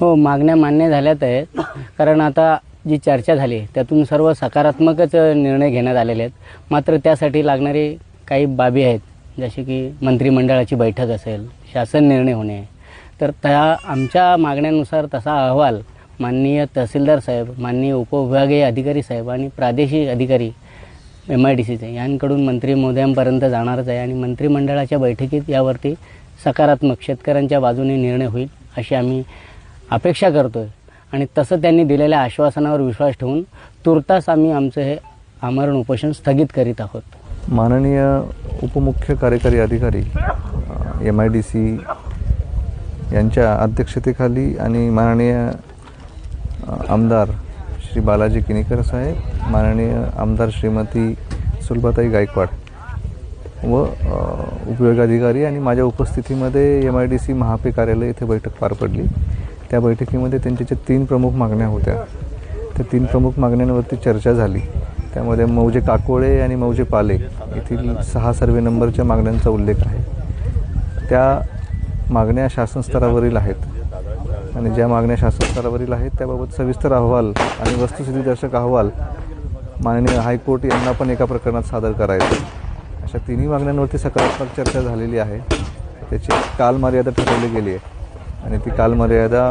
हो, मागण्या मान्य झाल्यात आहेत. कारण आता जी चर्चा झाली त्यातून सर्व सकारात्मकच निर्णय घेण्यात आलेले आहेत. मात्र त्यासाठी लागणारी काही बाबी आहेत, जसे की मंत्रिमंडळाची बैठक असेल, शासन निर्णय होणे. तर त्या आमच्या मागण्यांनुसार तसा अहवाल माननीय तहसीलदार साहेब, माननीय उपविभागीय अधिकारी साहेब आणि प्रादेशिक अधिकारी MIDCचे यांकडून मंत्री महोदयांपर्यंत जाणारच आहे आणि मंत्रिमंडळाच्या बैठकीत यावरती सकारात्मक शेतकऱ्यांच्या बाजूने निर्णय होईल अशी आम्ही अपेक्षा करतो आहे. आणि तसं त्यांनी दिलेल्या आश्वासनावर विश्वास ठेवून तुर्तास आम्ही आमचं हे आमरण उपोषण स्थगित करीत आहोत. माननीय उपमुख्य कार्यकारी अधिकारी MIDC यांच्या अध्यक्षतेखाली आणि माननीय आमदार श्री बालाजी किनीकर साहेब, माननीय आमदार श्रीमती सुलभाताई गायकवाड व उपविभागाधिकारी आणि माझ्या उपस्थितीमध्ये MIDC महापे कार्यालय येथे बैठक पार पडली. त्या बैठकीमध्ये त्यांच्या ज्या 3 प्रमुख मागण्या होत्या त्या 3 प्रमुख मागण्यांवरती चर्चा झाली. त्यामध्ये मौजे काकोळे आणि मौजे पाले येथील 6 सर्वे नंबरच्या मागण्यांचा उल्लेख आहे. त्या मागण्या शासन स्तरावरील आहेत आणि ज्या मागण्या शासन स्तरावरील आहेत त्याबाबत सविस्तर अहवाल आणि वस्तुस्थितीदर्शक अहवाल माननीय हायकोर्ट यांना पण एका प्रकरणात सादर करायचे. अशा 3ही मागण्यांवरती सकारात्मक चर्चा झालेली आहे. त्याची कालमर्यादा ठरवली गेली आहे आणि ती कालमर्यादा